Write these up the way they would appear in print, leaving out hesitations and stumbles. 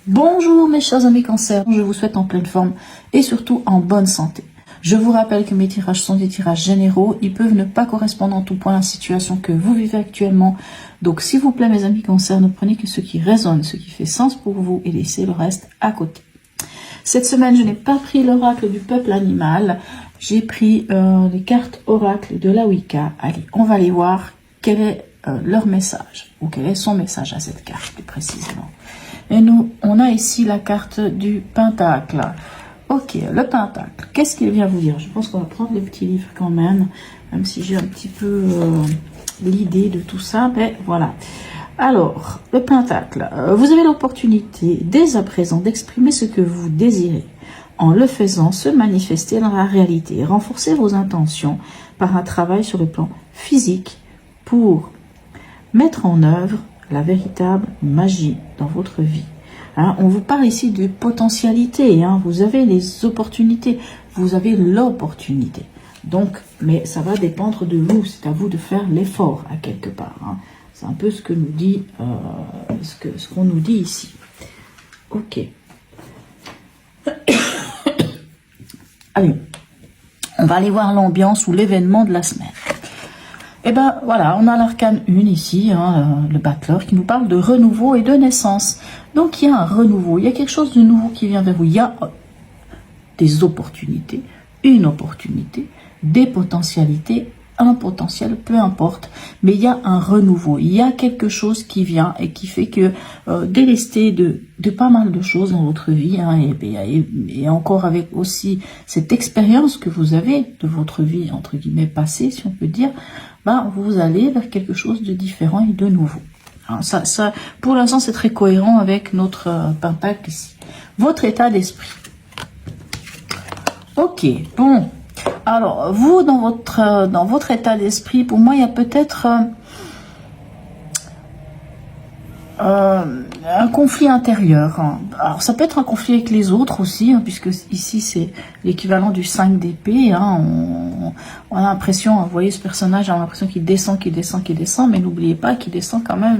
Bonjour mes chers amis Cancer, je vous souhaite en pleine forme et surtout en bonne santé. Je vous rappelle que mes tirages sont des tirages généraux, ils peuvent ne pas correspondre en tout point à la situation que vous vivez actuellement. Donc s'il vous plaît mes amis Cancer, ne prenez que ce qui résonne, ce qui fait sens pour vous et laissez le reste à côté. Cette semaine, je n'ai pas pris l'oracle du peuple animal, j'ai pris les cartes oracles de la Wicca. Allez, on va aller voir quel est leur message, ou quel est son message à cette carte plus précisément. Et nous, on a ici la carte du Pentacle. Ok, le Pentacle, qu'est-ce qu'il vient vous dire? Je pense qu'on va prendre les petits livres quand même si j'ai un petit peu l'idée de tout ça, mais voilà. Alors, le Pentacle, vous avez l'opportunité dès à présent d'exprimer ce que vous désirez. En le faisant, se manifester dans la réalité. Renforcer vos intentions par un travail sur le plan physique pour mettre en œuvre la véritable magie dans votre vie. Hein, on vous parle ici de potentialité. Hein, vous avez les opportunités. Vous avez l'opportunité. Donc, mais ça va dépendre de vous. C'est à vous de faire l'effort à quelque part. Hein. C'est un peu ce que nous dit, ce qu'on nous dit ici. Ok. Allez, on va aller voir l'ambiance ou l'événement de la semaine. Et ben voilà, on a l'arcane 1 ici, hein, le battleur, qui nous parle de renouveau et de naissance. Donc il y a un renouveau, il y a quelque chose de nouveau qui vient vers vous. Il y a des opportunités, une opportunité, des potentialités, un potentiel, peu importe. Mais il y a un renouveau, il y a quelque chose qui vient et qui fait que délesté de pas mal de choses dans votre vie, hein, et encore avec aussi cette expérience que vous avez de votre vie, entre guillemets, passée, si on peut dire, ben, vous allez vers quelque chose de différent et de nouveau. Hein, ça, pour l'instant, c'est très cohérent avec notre Pentacle ici. Votre état d'esprit. Ok, bon. Alors, vous, dans votre état d'esprit, pour moi, il y a peut-être un conflit intérieur. Hein. Alors, ça peut être un conflit avec les autres aussi, hein, puisque ici, c'est l'équivalent du 5 d'épée. Hein. On a l'impression, vous voyez ce personnage, on a l'impression qu'il descend, mais n'oubliez pas qu'il descend quand même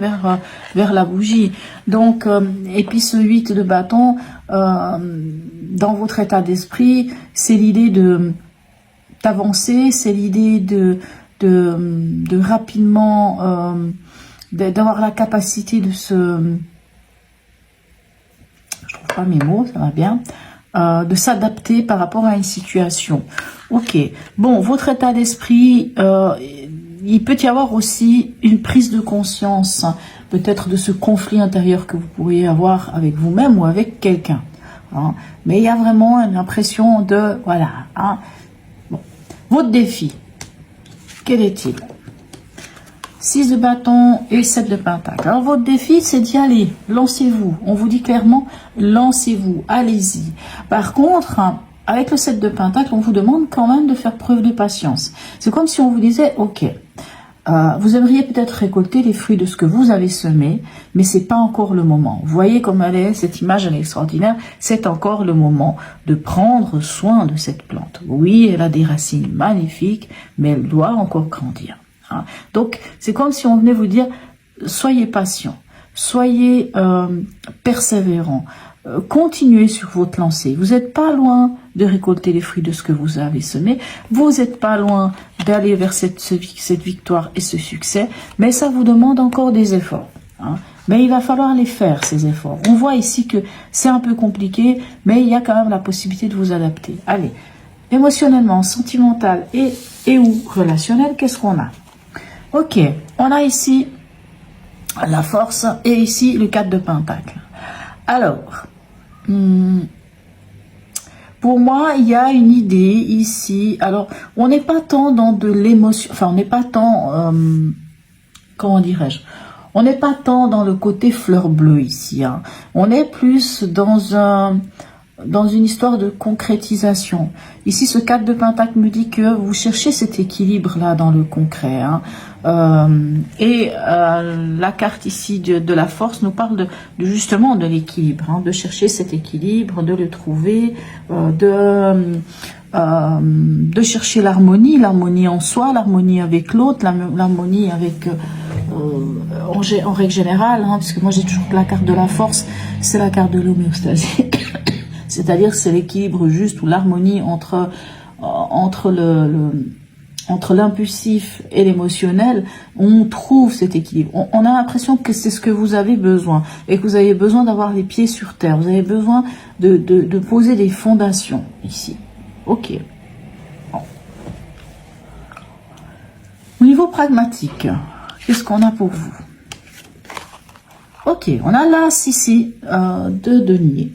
vers la bougie. Donc, et puis ce 8 de bâton, dans votre état d'esprit, c'est l'idée d'avancer, c'est l'idée de rapidement d'avoir la capacité de je trouve pas mes mots, ça va bien, de s'adapter par rapport à une situation. Ok, bon, votre état d'esprit, il peut y avoir aussi une prise de conscience, peut-être de ce conflit intérieur que vous pourriez avoir avec vous-même ou avec quelqu'un. Hein. Mais il y a vraiment une impression de, voilà, hein. Bon. Votre défi, quel est-il? 6 de bâton et 7 de pentacle. Alors votre défi, c'est d'y aller. Lancez-vous. On vous dit clairement, lancez-vous. Allez-y. Par contre, avec le 7 de pentacle, on vous demande quand même de faire preuve de patience. C'est comme si on vous disait, ok, vous aimeriez peut-être récolter les fruits de ce que vous avez semé, mais c'est pas encore le moment. Vous voyez comme elle est, cette image, elle est extraordinaire. C'est encore le moment de prendre soin de cette plante. Oui, elle a des racines magnifiques, mais elle doit encore grandir. Hein. Donc, c'est comme si on venait vous dire, soyez patient, soyez persévérant, continuez sur votre lancée. Vous n'êtes pas loin de récolter les fruits de ce que vous avez semé, vous n'êtes pas loin d'aller vers cette victoire et ce succès, mais ça vous demande encore des efforts. Hein. Mais il va falloir les faire, ces efforts. On voit ici que c'est un peu compliqué, mais il y a quand même la possibilité de vous adapter. Allez, émotionnellement, sentimental et ou relationnel, qu'est-ce qu'on a? Ok, on a ici la force et ici le 4 de pentacle. Alors, pour moi, il y a une idée ici. Alors, on n'est pas tant dans de l'émotion, enfin, on n'est pas tant, comment dirais-je, on n'est pas tant dans le côté fleur bleue ici. Hein. On est plus dans une histoire de concrétisation. Ici, ce 4 de pentacle me dit que vous cherchez cet équilibre-là dans le concret. Hein. La carte ici de la force nous parle justement de l'équilibre, hein, de chercher cet équilibre, de le trouver, de chercher l'harmonie, l'harmonie en soi, l'harmonie avec l'autre, l'harmonie avec en règle générale, hein, parce que moi j'ai toujours que la carte de la force, c'est la carte de l'homéostasie, c'est-à-dire c'est l'équilibre juste ou l'harmonie entre entre l'impulsif et l'émotionnel. On trouve cet équilibre. On a l'impression que c'est ce que vous avez besoin et que vous avez besoin d'avoir les pieds sur terre. Vous avez besoin de poser des fondations ici. Ok. Bon. Au niveau pragmatique, qu'est-ce qu'on a pour vous? Ok, on a l'as ici de denier.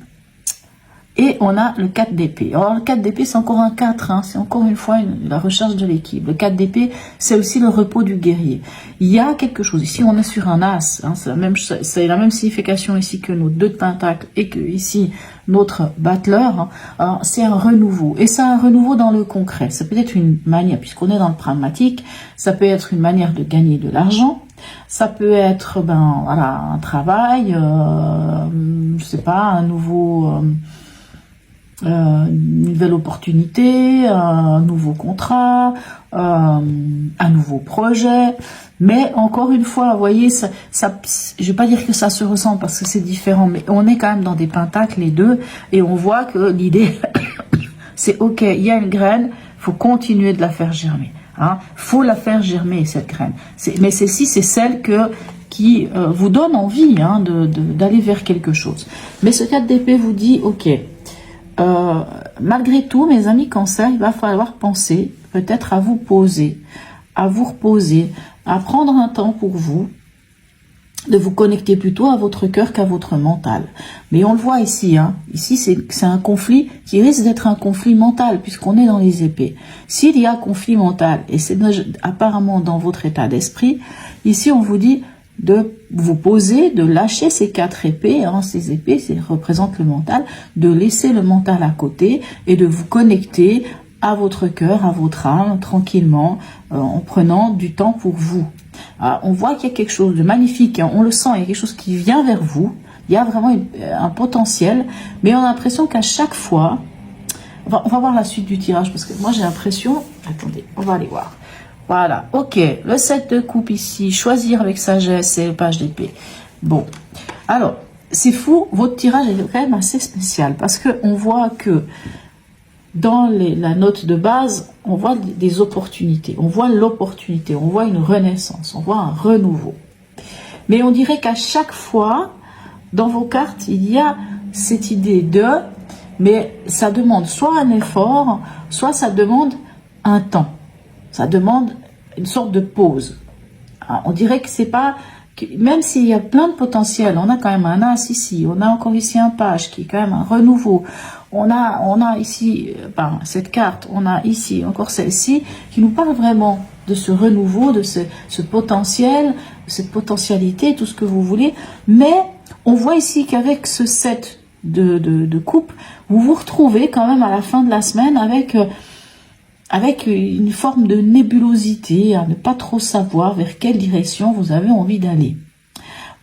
Et on a le 4 d'épée. Alors, le 4 d'épée, c'est encore un 4. Hein, c'est encore une fois la recherche de l'équilibre. Le 4 d'épée, c'est aussi le repos du guerrier. Il y a quelque chose. Ici, on est sur un as. Hein, c'est la même signification ici que nos 2 de pentacle et que ici, notre battleur. Hein, c'est un renouveau. Et c'est un renouveau dans le concret. Ça peut être une manière, puisqu'on est dans le pragmatique, ça peut être une manière de gagner de l'argent. Ça peut être, voilà, un travail, je sais pas, un nouveau... une nouvelle opportunité, un nouveau contrat, un nouveau projet. Mais encore une fois, vous voyez, je vais pas dire que ça se ressemble parce que c'est différent, mais on est quand même dans des pentacles les deux, et on voit que l'idée, c'est ok, il y a une graine, faut continuer de la faire germer. Hein, faut la faire germer cette graine. Mais celle-ci, c'est celle qui vous donne envie hein, d'aller vers quelque chose. Mais ce 4 d'épée vous dit, ok. Malgré tout, mes amis cancer, il va falloir penser peut-être à vous poser, à vous reposer, à prendre un temps pour vous, de vous connecter plutôt à votre cœur qu'à votre mental. Mais on le voit ici, hein. Ici c'est un conflit qui risque d'être un conflit mental puisqu'on est dans les épées. S'il y a conflit mental, et c'est apparemment dans votre état d'esprit, ici on vous dit de vous poser, de lâcher ces 4 épées, hein, ces épées représentent le mental, de laisser le mental à côté et de vous connecter à votre cœur, à votre âme, tranquillement, en prenant du temps pour vous. On voit qu'il y a quelque chose de magnifique, hein, on le sent, il y a quelque chose qui vient vers vous, il y a vraiment un potentiel, mais on a l'impression qu'à chaque fois, on va voir la suite du tirage, parce que moi j'ai l'impression, attendez, on va aller voir. Voilà, ok, le 7 de coupe ici, choisir avec sagesse et le page d'épée. Bon, alors, c'est fou, votre tirage est quand même assez spécial, parce qu'on voit que dans la note de base, on voit des opportunités, on voit l'opportunité, on voit une renaissance, on voit un renouveau. Mais on dirait qu'à chaque fois, dans vos cartes, il y a cette idée mais ça demande soit un effort, soit ça demande un temps. Ça demande une sorte de pause. On dirait que c'est pas... Même s'il y a plein de potentiel, on a quand même un as ici, on a encore ici un page qui est quand même un renouveau. On a ici, cette carte, on a ici encore celle-ci qui nous parle vraiment de ce renouveau, de ce potentiel, cette potentialité, tout ce que vous voulez. Mais on voit ici qu'avec ce 7 de coupe, vous vous retrouvez quand même à la fin de la semaine avec une forme de nébulosité, à ne pas trop savoir vers quelle direction vous avez envie d'aller.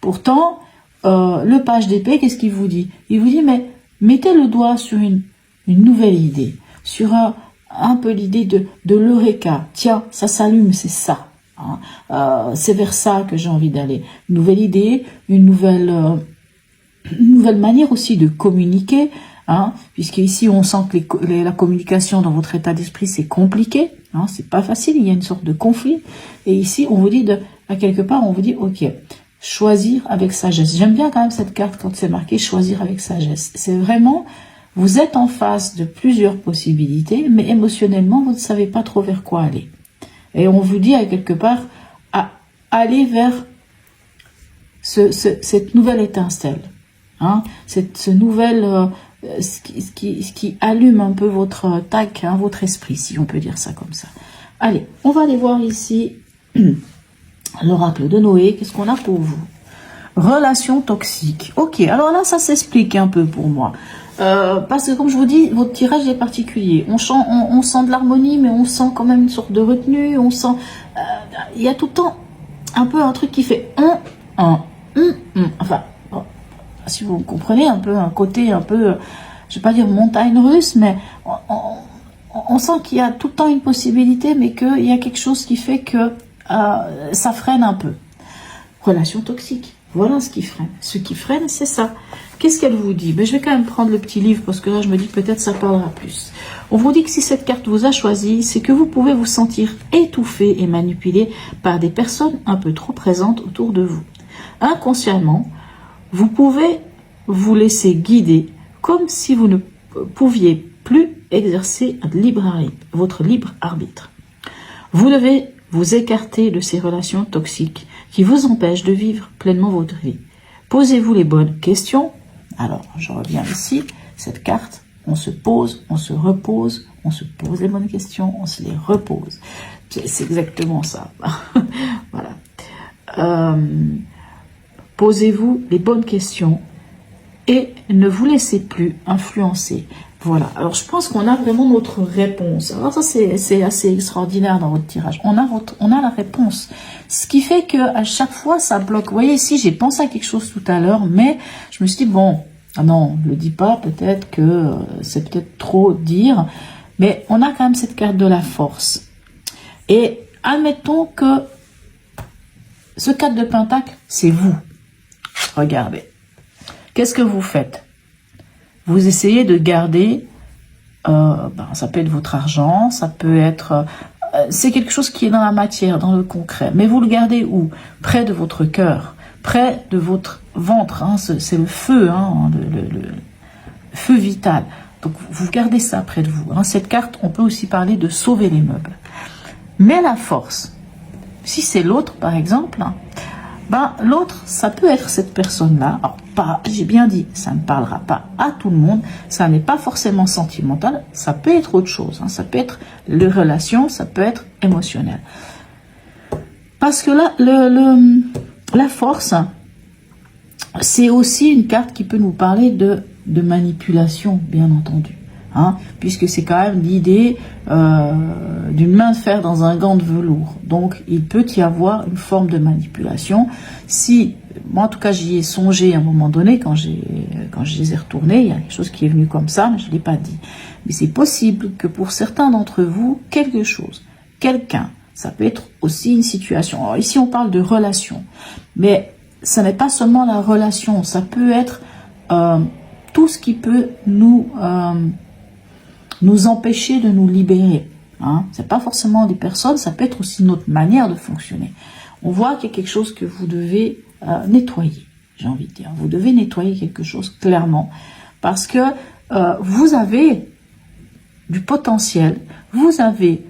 Pourtant, le page d'épée, qu'est-ce qu'il vous dit? Il vous dit, mais mettez le doigt sur une nouvelle idée, sur un peu l'idée de l'eureka. Tiens, ça s'allume, c'est ça. Hein. C'est vers ça que j'ai envie d'aller. Une nouvelle idée, une nouvelle manière aussi de communiquer. Hein, puisque ici on sent que la communication dans votre état d'esprit c'est compliqué, hein, c'est pas facile, il y a une sorte de conflit, et ici on vous dit à quelque part on vous dit ok, choisir avec sagesse. J'aime bien quand même cette carte quand c'est marqué choisir avec sagesse. C'est vraiment, vous êtes en face de plusieurs possibilités, mais émotionnellement vous ne savez pas trop vers quoi aller, et on vous dit à quelque part à aller vers cette nouvelle étincelle, hein, ce nouvel ce qui allume un peu votre tac, hein, votre esprit, si on peut dire ça comme ça. Allez, on va aller voir ici l'oracle de Noé. Qu'est-ce qu'on a pour vous? Relation toxique. Ok, alors là, ça s'explique un peu pour moi. Parce que comme je vous dis, votre tirage est particulier. On sent de l'harmonie, mais on sent quand même une sorte de retenue. On sent... il y a tout le temps un peu un truc qui fait... Enfin... Si vous comprenez, un peu un côté un peu, je vais pas dire montagne russe, mais on sent qu'il y a tout le temps une possibilité, mais qu'il y a quelque chose qui fait que ça freine un peu. Relation toxique, voilà ce qui freine. Ce qui freine, c'est ça. Qu'est-ce qu'elle vous dit? Ben, je vais quand même prendre le petit livre, parce que là, je me dis peut-être ça parlera plus. On vous dit que si cette carte vous a choisi, c'est que vous pouvez vous sentir étouffé et manipulé par des personnes un peu trop présentes autour de vous. Inconsciemment, vous pouvez vous laisser comme si vous ne pouviez plus exercer votre libre arbitre. Vous devez vous écarter de ces relations toxiques qui vous empêchent de vivre pleinement votre vie. Posez-vous les bonnes questions. Alors, je reviens ici, cette carte, on se pose, on se repose, on se pose les bonnes questions, on se les repose. C'est exactement ça. Voilà. Posez-vous les bonnes questions et ne vous laissez plus influencer. Voilà, alors je pense qu'on a vraiment notre réponse. Alors ça, c'est assez extraordinaire dans votre tirage. On a la réponse. Ce qui fait que à chaque fois, ça bloque. Vous voyez, ici, j'ai pensé à quelque chose tout à l'heure, mais je me suis dit, bon, non, ne le dis pas, peut-être que c'est peut-être trop dire, mais on a quand même cette carte de la force. Et admettons que ce 4 de Pentacle, c'est vous. Regardez. Qu'est-ce que vous faites? Vous essayez de garder, ça peut être votre argent, ça peut être, c'est quelque chose qui est dans la matière, dans le concret. Mais vous le gardez où? Près de votre cœur, près de votre ventre. Hein, c'est le feu, hein, le feu vital. Donc vous gardez ça près de vous. Hein. Cette carte, on peut aussi parler de sauver les meubles. Mais la force, si c'est l'autre par exemple, l'autre, ça peut être cette personne-là. Alors, j'ai bien dit, ça ne parlera pas à tout le monde. Ça n'est pas forcément sentimental. Ça peut être autre chose. Hein. Ça peut être les relations, ça peut être émotionnel. Parce que là, la force, c'est aussi une carte qui peut nous parler de manipulation, bien entendu. Hein, puisque c'est quand même l'idée d'une main de fer dans un gant de velours. Donc, il peut y avoir une forme de manipulation. Si, moi en tout cas, j'y ai songé à un moment donné, quand je les ai retournés, il y a quelque chose qui est venu comme ça, mais je ne l'ai pas dit. Mais c'est possible que pour certains d'entre vous, quelque chose, quelqu'un, ça peut être aussi une situation. Alors ici, on parle de relation, mais ce n'est pas seulement la relation, ça peut être tout ce qui peut nous empêcher de nous libérer. Hein. C'est pas forcément des personnes, ça peut être aussi notre manière de fonctionner. On voit qu'il y a quelque chose que vous devez nettoyer, j'ai envie de dire. Vous devez nettoyer quelque chose clairement, parce que vous avez du potentiel, vous avez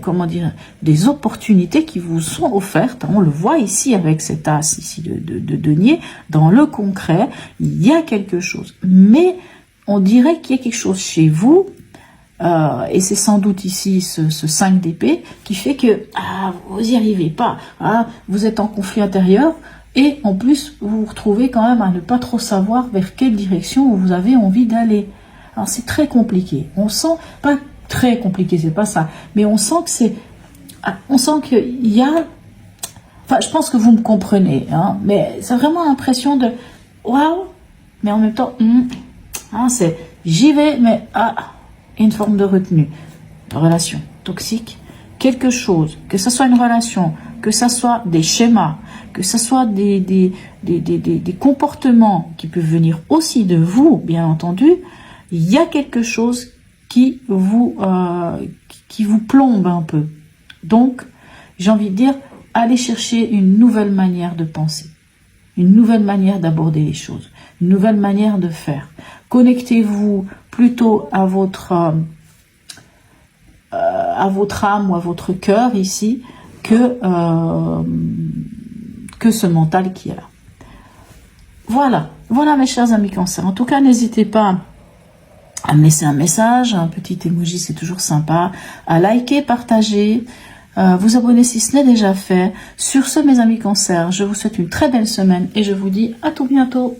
comment dire, des opportunités qui vous sont offertes. On le voit ici avec cet as ici de denier, dans le concret, il y a quelque chose. Mais on dirait qu'il y a quelque chose chez vous, et c'est sans doute ici ce 5 d'épée qui fait que vous n'y arrivez pas, vous êtes en conflit intérieur, et en plus vous vous retrouvez quand même à ne pas trop savoir vers quelle direction vous avez envie d'aller. Alors c'est très compliqué, on sent, pas très compliqué, c'est pas ça, mais on sent qu'il y a, enfin je pense que vous me comprenez, hein, mais c'est vraiment l'impression de waouh, mais en même temps c'est j'y vais, mais une forme de retenue. Relation toxique, quelque chose, que ce soit une relation, que ce soit des schémas, que ce soit des comportements qui peuvent venir aussi de vous, bien entendu, il y a quelque chose qui vous plombe un peu. Donc, j'ai envie de dire, allez chercher une nouvelle manière de penser, une nouvelle manière d'aborder les choses, une nouvelle manière de faire. Connectez-vous plutôt à votre âme ou à votre cœur ici que ce mental qui est là. Voilà mes chers amis Cancer. En tout cas, n'hésitez pas à me laisser un message, un petit emoji, c'est toujours sympa, à liker, partager, vous abonner si ce n'est déjà fait. Sur ce, mes amis Cancer, je vous souhaite une très belle semaine et je vous dis à tout bientôt.